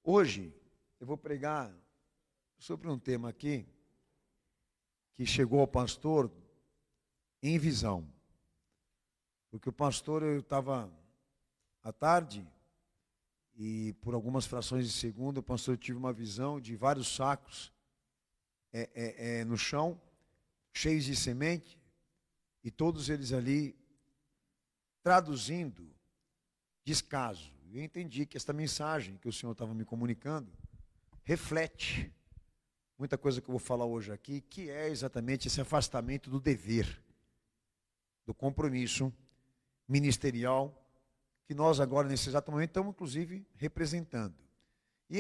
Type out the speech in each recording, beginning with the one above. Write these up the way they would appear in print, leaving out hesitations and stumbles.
Hoje eu vou pregar sobre um tema aqui que chegou ao pastor em visão. Porque o pastor, eu estava à tarde e por algumas frações de segundo, o pastor tive uma visão de vários sacos no chão, cheios de semente, e todos eles ali traduzindo descaso. Eu entendi que esta mensagem que o Senhor estava me comunicando reflete muita coisa que eu vou falar hoje aqui, que é exatamente esse afastamento do dever, do compromisso ministerial, que nós agora, nesse exato momento, estamos, inclusive, representando. E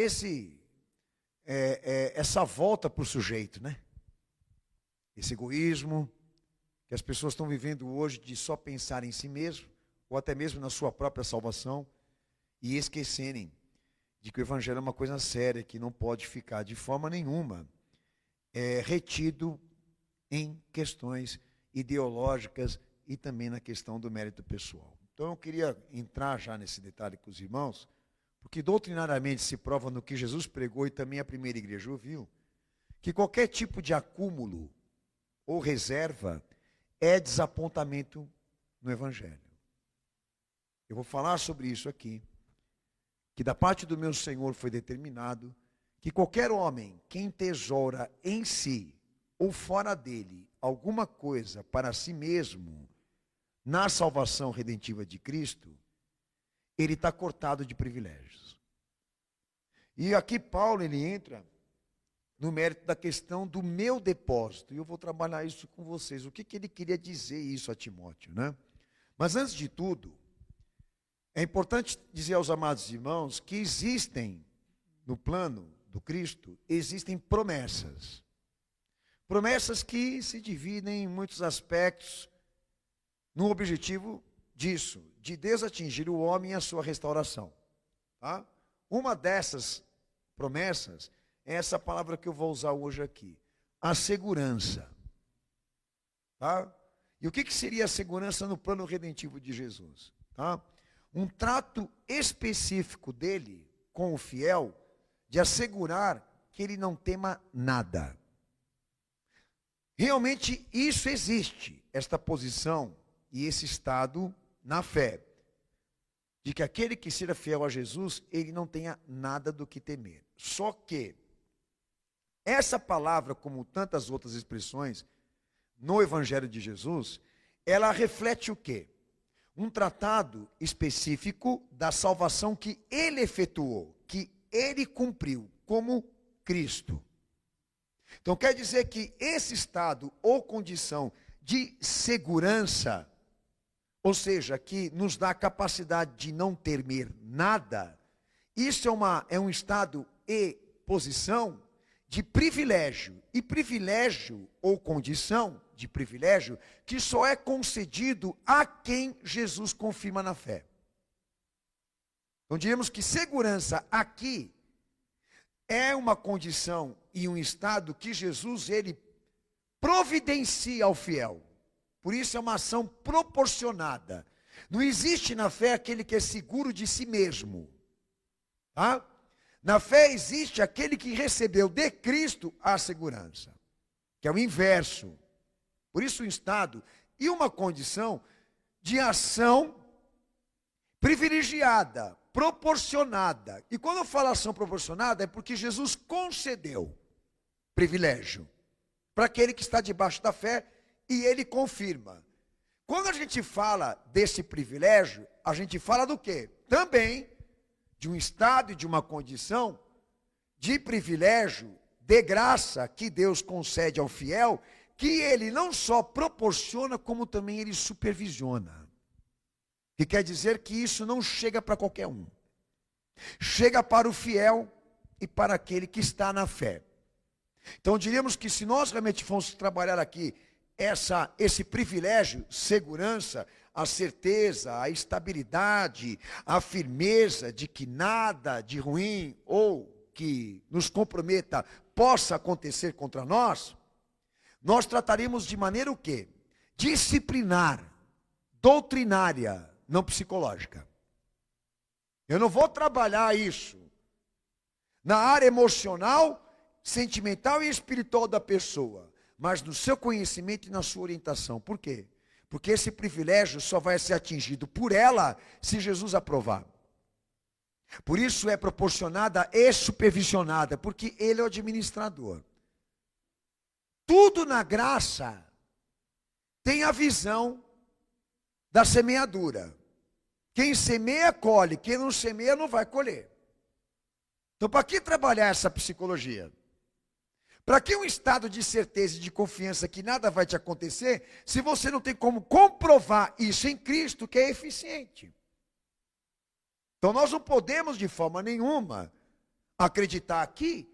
essa volta para o sujeito, né? Esse egoísmo que as pessoas estão vivendo hoje de só pensar em si mesmo, ou até mesmo na sua própria salvação, e esquecerem de que o Evangelho é uma coisa séria, que não pode ficar de forma nenhuma retido em questões ideológicas e também na questão do mérito pessoal. Então eu queria entrar já nesse detalhe com os irmãos, porque doutrinariamente se prova no que Jesus pregou e também a primeira igreja ouviu, que qualquer tipo de acúmulo ou reserva é desapontamento no Evangelho. Eu vou falar sobre isso aqui, que da parte do meu Senhor foi determinado que qualquer homem que entesoura em si ou fora dele alguma coisa para si mesmo, na salvação redentiva de Cristo, ele está cortado de privilégios. E aqui Paulo, ele entra no mérito da questão do meu depósito, e eu vou trabalhar isso com vocês. O que ele queria dizer isso a Timóteo, né? Mas antes de tudo, é importante dizer aos amados irmãos que existem, no plano do Cristo, existem promessas. Promessas que se dividem em muitos aspectos no objetivo disso, de Deus atingir o homem e a sua restauração. Tá? Uma dessas promessas é essa palavra que eu vou usar hoje aqui, a segurança. Tá? E o que seria a segurança no plano redentivo de Jesus? Tá? Um trato específico dele com o fiel, de assegurar que ele não tema nada. Realmente isso existe, esta posição e esse estado na fé, de que aquele que seja fiel a Jesus, ele não tenha nada do que temer. Só que essa palavra, como tantas outras expressões no Evangelho de Jesus, ela reflete o quê? Um tratado específico da salvação que ele efetuou, que ele cumpriu como Cristo. Então quer dizer que esse estado ou condição de segurança, ou seja, que nos dá a capacidade de não temer nada, isso é um estado e posição de privilégio. E privilégio ou condição de privilégio que só é concedido a quem Jesus confirma na fé. Então diríamos que segurança aqui é uma condição e um estado que Jesus ele providencia ao fiel. Por isso é uma ação proporcionada. Não existe na fé aquele que é seguro de si mesmo. Tá? Na fé existe aquele que recebeu de Cristo a segurança, que é o inverso. Por isso um estado e uma condição de ação privilegiada, proporcionada. E quando eu falo ação proporcionada é porque Jesus concedeu privilégio para aquele que está debaixo da fé e ele confirma. Quando a gente fala desse privilégio, a gente fala do quê? Também de um estado e de uma condição de privilégio, de graça que Deus concede ao fiel, que ele não só proporciona, como também ele supervisiona. Que quer dizer que isso não chega para qualquer um. Chega para o fiel e para aquele que está na fé. Então diríamos que se nós realmente fôssemos trabalhar aqui esse privilégio, segurança, a certeza, a estabilidade, a firmeza de que nada de ruim ou que nos comprometa possa acontecer contra nós, nós trataríamos de maneira o quê? Disciplinar, doutrinária, não psicológica. Eu não vou trabalhar isso na área emocional, sentimental e espiritual da pessoa, mas no seu conhecimento e na sua orientação. Por quê? Porque esse privilégio só vai ser atingido por ela se Jesus aprovar. Por isso é proporcionada e supervisionada, porque ele é o administrador. Tudo na graça tem a visão da semeadura. Quem semeia, colhe. Quem não semeia, não vai colher. Então, para que trabalhar essa psicologia? Para que um estado de certeza e de confiança que nada vai te acontecer, se você não tem como comprovar isso em Cristo, que é eficiente? Então, nós não podemos, de forma nenhuma, acreditar aqui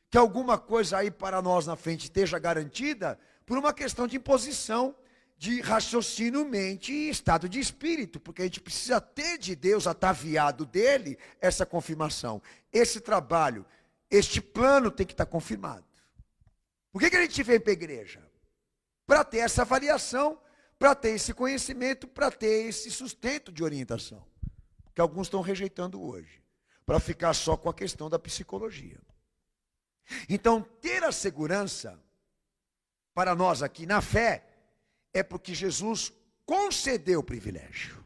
que alguma coisa aí para nós na frente esteja garantida por uma questão de imposição de raciocínio, mente e estado de espírito, porque a gente precisa ter de Deus, ataviado dele, essa confirmação. Esse trabalho, este plano tem que estar confirmado. Por que a gente vem para a igreja? Para ter essa avaliação, para ter esse conhecimento, para ter esse sustento de orientação, que alguns estão rejeitando hoje, para ficar só com a questão da psicologia. Então, ter a segurança, para nós aqui na fé, é porque Jesus concedeu o privilégio.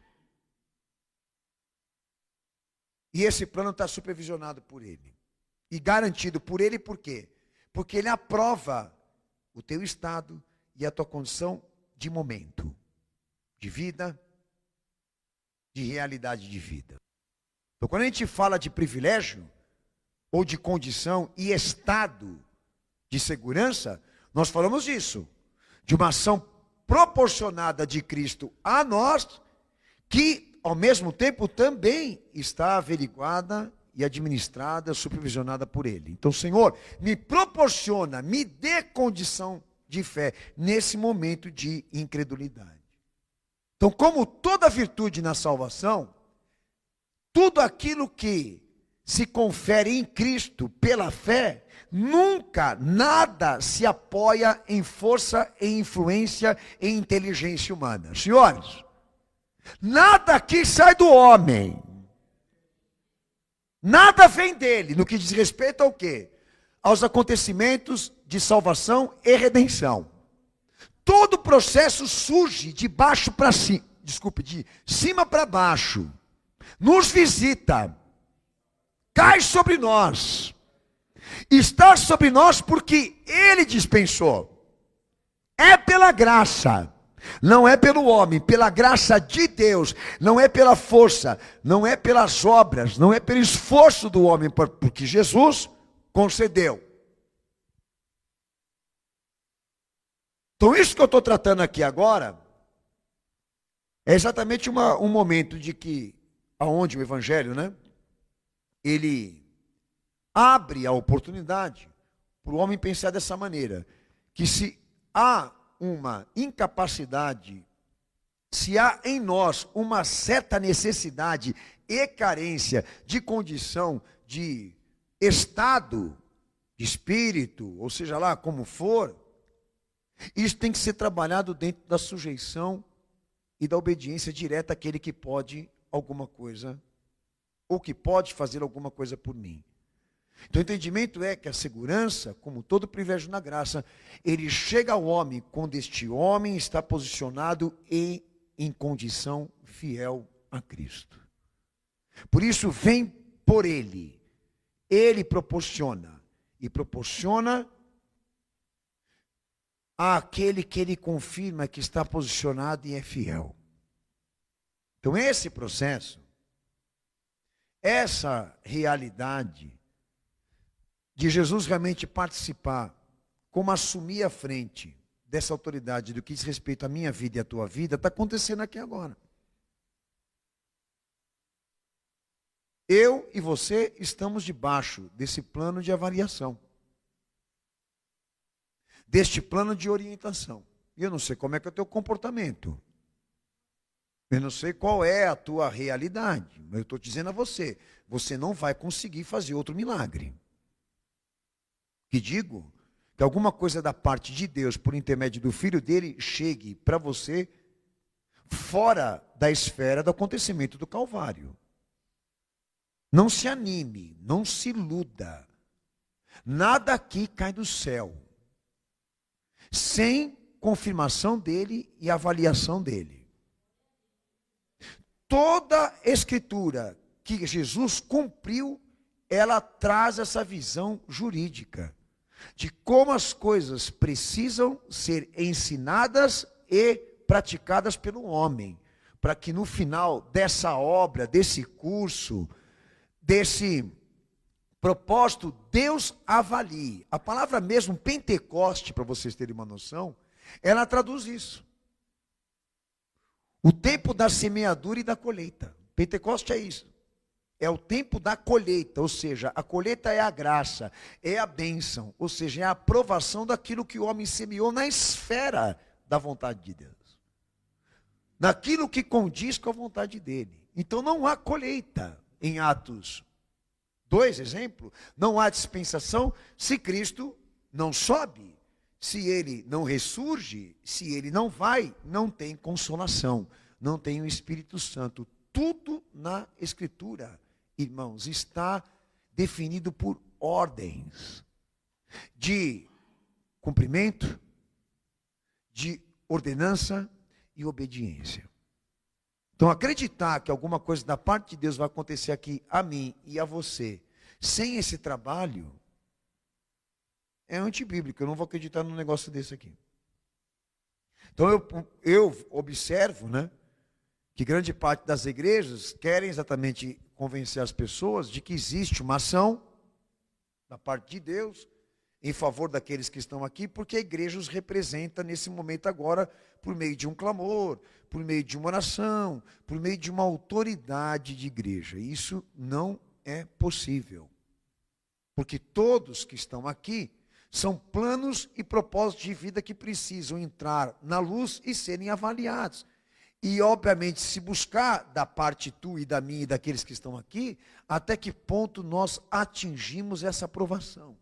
E esse plano está supervisionado por ele. E garantido por ele, por quê? Porque ele aprova o teu estado e a tua condição de momento, de vida, de realidade de vida. Então, quando a gente fala de privilégio, ou de condição e estado de segurança, nós falamos disso, de uma ação proporcionada de Cristo a nós, que ao mesmo tempo também está averiguada e administrada, supervisionada por Ele. Então, Senhor, me proporciona, me dê condição de fé nesse momento de incredulidade. Então, como toda virtude na salvação, tudo aquilo que se confere em Cristo pela fé, nunca, nada se apoia em força, em influência, em inteligência humana. Senhores, nada aqui sai do homem. Nada vem dele, no que diz respeito ao quê? Aos acontecimentos de salvação e redenção. Todo o processo surge de baixo para cima, de cima para baixo. Nos visita. Cai sobre nós. Está sobre nós porque Ele dispensou. É pela graça. Não é pelo homem, pela graça de Deus. Não é pela força, não é pelas obras, não é pelo esforço do homem, porque Jesus concedeu. Então isso que eu estou tratando aqui agora é exatamente um momento de que, aonde o Evangelho, ele abre a oportunidade para o homem pensar dessa maneira, que se há uma incapacidade, se há em nós uma certa necessidade e carência de condição, de estado, de espírito, ou seja lá como for, isso tem que ser trabalhado dentro da sujeição e da obediência direta àquele que pode alguma coisa, ou que pode fazer alguma coisa por mim. Então o entendimento é que a segurança, como todo privilégio na graça, ele chega ao homem quando este homem está posicionado em condição fiel a Cristo. Por isso vem por ele. Ele proporciona. E proporciona àquele que ele confirma que está posicionado e é fiel. Então esse processo, essa realidade de Jesus realmente participar, como assumir a frente dessa autoridade do que diz respeito à minha vida e à tua vida, está acontecendo aqui agora. Eu e você estamos debaixo desse plano de avaliação, deste plano de orientação. E eu não sei como é que é o teu comportamento. Eu não sei qual é a tua realidade. Mas eu estou dizendo a você, você não vai conseguir fazer outro milagre. Que digo que alguma coisa da parte de Deus, por intermédio do Filho dele, chegue para você fora da esfera do acontecimento do Calvário. Não se anime, não se iluda. Nada aqui cai do céu sem confirmação dele e avaliação dele. Toda escritura que Jesus cumpriu, ela traz essa visão jurídica de como as coisas precisam ser ensinadas e praticadas pelo homem, para que no final dessa obra, desse curso, desse propósito, Deus avalie. A palavra mesmo Pentecoste, para vocês terem uma noção, ela traduz isso. O tempo da semeadura e da colheita. Pentecoste é isso. É o tempo da colheita, ou seja, a colheita é a graça, é a bênção, ou seja, é a aprovação daquilo que o homem semeou na esfera da vontade de Deus. Naquilo que condiz com a vontade dele. Então não há colheita em Atos 2, exemplo, não há dispensação se Cristo não sobe, se ele não ressurge, se ele não vai, não tem consolação, não tem o Espírito Santo. Tudo na Escritura, irmãos, está definido por ordens de cumprimento, de ordenança e obediência. Então, acreditar que alguma coisa da parte de Deus vai acontecer aqui a mim e a você, sem esse trabalho, é antibíblico. Eu não vou acreditar num negócio desse aqui. Então, eu observo, né, que grande parte das igrejas querem exatamente convencer as pessoas de que existe uma ação da parte de Deus em favor daqueles que estão aqui, porque a igreja os representa nesse momento agora por meio de um clamor, por meio de uma oração, por meio de uma autoridade de igreja. Isso não é possível, porque todos que estão aqui são planos e propósitos de vida que precisam entrar na luz e serem avaliados. E, obviamente, se buscar da parte tua e da minha e daqueles que estão aqui, até que ponto nós atingimos essa aprovação.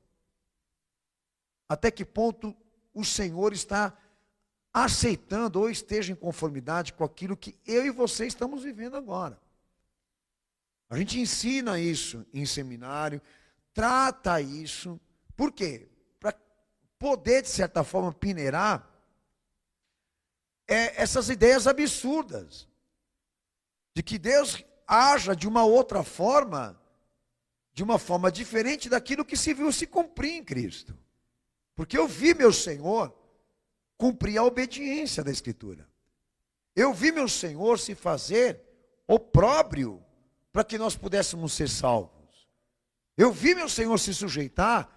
Até que ponto o Senhor está aceitando ou esteja em conformidade com aquilo que eu e você estamos vivendo agora. A gente ensina isso em seminário, trata isso. Por quê? Para poder, de certa forma, peneirar essas ideias absurdas de que Deus haja de uma outra forma, de uma forma diferente daquilo que se viu se cumprir em Cristo. Porque eu vi meu Senhor cumprir a obediência da Escritura. Eu vi meu Senhor se fazer opróbrio para que nós pudéssemos ser salvos. Eu vi meu Senhor se sujeitar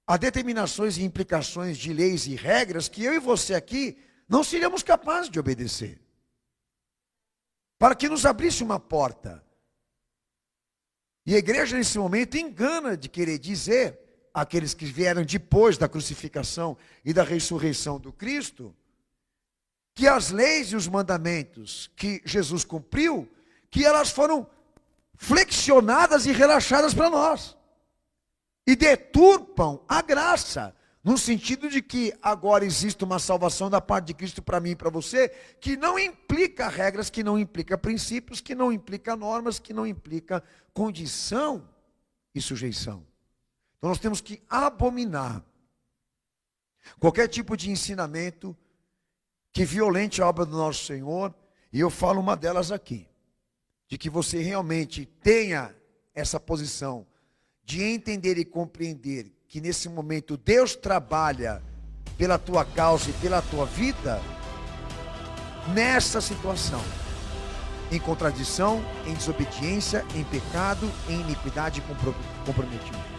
a determinações e implicações de leis e regras que eu e você aqui não seríamos capazes de obedecer. Para que nos abrisse uma porta. E a igreja nesse momento engana de querer dizer àqueles que vieram depois da crucificação e da ressurreição do Cristo, que as leis e os mandamentos que Jesus cumpriu, que elas foram flexionadas e relaxadas para nós. E deturpam a graça. No sentido de que agora existe uma salvação da parte de Cristo para mim e para você, que não implica regras, que não implica princípios, que não implica normas, que não implica condição e sujeição. Então nós temos que abominar qualquer tipo de ensinamento que violente a obra do nosso Senhor, e eu falo uma delas aqui, de que você realmente tenha essa posição de entender e compreender que nesse momento Deus trabalha pela tua causa e pela tua vida, nessa situação, em contradição, em desobediência, em pecado, em iniquidade e comprometimento.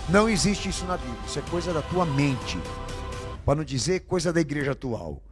Não existe isso na Bíblia, isso é coisa da tua mente, para não dizer coisa da igreja atual.